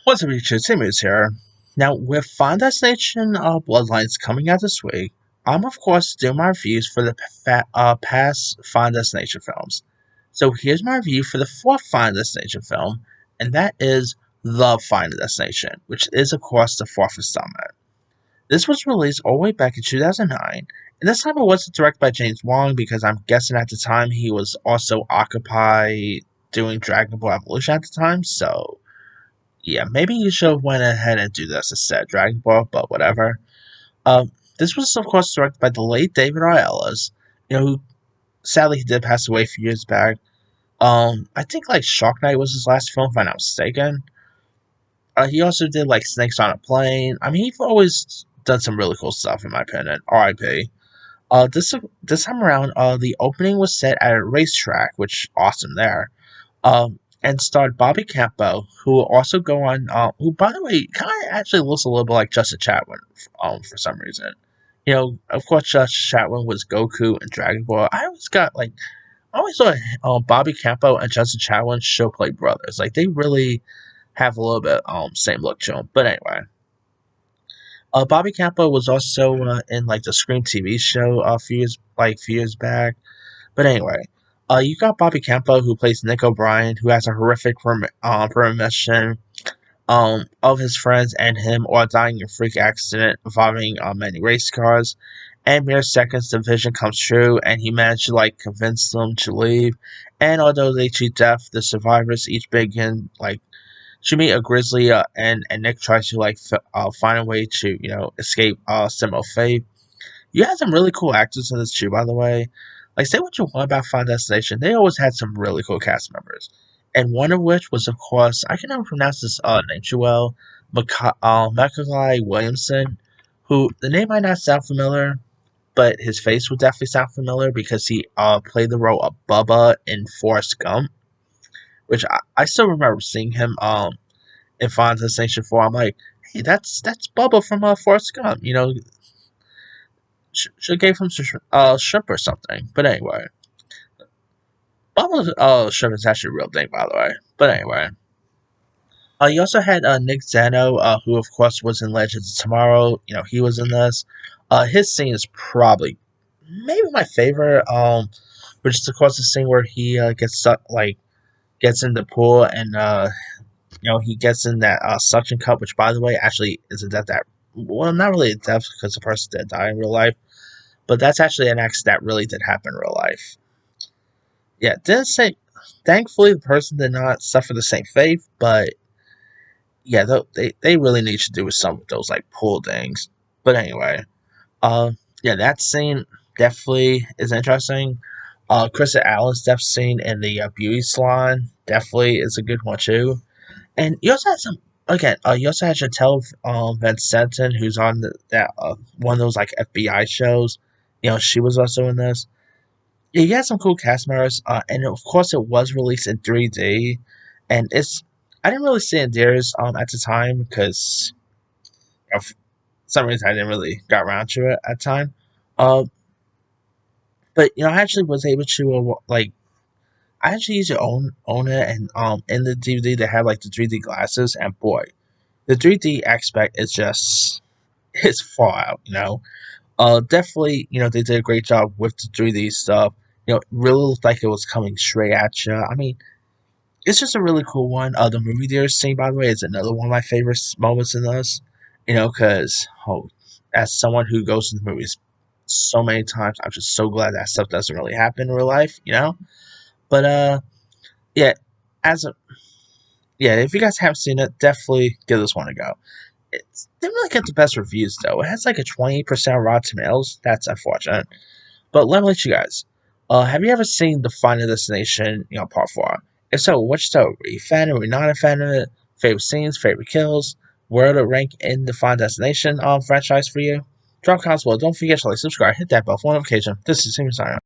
What's up, YouTube? Timmy's here. Now, with Final Destination Bloodlines coming out this week, I'm of course doing my reviews for the past Final Destination films. So here's my review for the fourth Final Destination film, and that is The Final Destination, which is of course the fourth installment. This was released all the way back in 2009, and this time it wasn't directed by James Wong because I'm guessing at the time he was also occupied doing Dragon Ball Evolution at the time, so yeah, maybe you should have went ahead and do this instead, Dragon Ball, but whatever. This was of course directed by the late David R. Ellis, who sadly he did pass away a few years back. I think like Shark Night was his last film, if I'm not mistaken. He also did like Snakes on a Plane. I mean, he's always done some really cool stuff in my opinion. R.I.P. This time around, the opening was set at a racetrack, which awesome there. And starred Bobby Campo, who will also go on, who by the way kind of actually looks a little bit like Justin Chatwin, for some reason. Of course, Justin Chatwin was Goku in Dragon Ball. I always thought Bobby Campo and Justin Chatwin should play brothers. Like they really have a little bit same look to them. But anyway, Bobby Campo was also in like the Scream TV show a few years back. But anyway, you got Bobby Campo who plays Nick O'Brien, who has a horrific premonition of his friends and him all dying in a freak accident involving many race cars. And mere seconds, the vision comes true, and he managed to like convince them to leave. And although they cheat death, the survivors each begin like to meet a grizzly, and Nick tries to find a way to escape similar fate. You had some really cool actors in this too, by the way. Like, say what you want about Final Destination, they always had some really cool cast members. And one of which was, of course, I can never pronounce this name too well, Macaulay Williamson, who, the name might not sound familiar, but his face would definitely sound familiar because he played the role of Bubba in Forrest Gump, which I still remember seeing him in Final Destination 4. I'm like, hey, that's Bubba from Forrest Gump, should gave him some shrimp or something. But anyway, Bubba's shrimp is actually a real thing, by the way. But anyway, you also had Nick Zano, who of course was in Legends of Tomorrow. He was in this. His scene is probably maybe my favorite. Which is of course the scene where he gets stuck, gets in the pool and he gets in that suction cup, which by the way actually is a death that, well, not really a death because the person did die in real life, but that's actually an accident that really did happen in real life. Yeah, didn't say. Thankfully, the person did not suffer the same fate, but yeah, they really need to do with some of those like pool things. But anyway, yeah, that scene definitely is interesting. Kristen Allen's death scene in the beauty salon definitely is a good one too. And you also had you also had Chantel Van Stenton, who's on that one of those like FBI shows. She was also in this. Yeah, you had some cool cast members, and of course it was released in 3D, and I didn't really see it in theaters at the time because of some reason I didn't really got around to it at the time. Uh, but I actually was able to I actually used to own it, and in the DVD they have like the 3D glasses, and boy, the 3D aspect is just it's far out. Definitely, they did a great job with the 3D stuff. It really looked like it was coming straight at you. I mean, it's just a really cool one. The movie theater scene, by the way, is another one of my favorite moments in this. Because as someone who goes to the movies so many times, I'm just so glad that stuff doesn't really happen in real life. But yeah, as a yeah, if you guys haven't seen it, definitely give this one a go. It didn't really get the best reviews though. It has like a 20% Rotten Tomatoes. That's unfortunate. But let me let you guys. Have you ever seen the Final Destination, Part 4? If so, which so? Are you a fan or are you not a fan of it? Favorite scenes, favorite kills? Where to rank in the Final Destination franchise for you? Drop comments below. Don't forget to like, subscribe, hit that bell for notification. This is Simon signing out.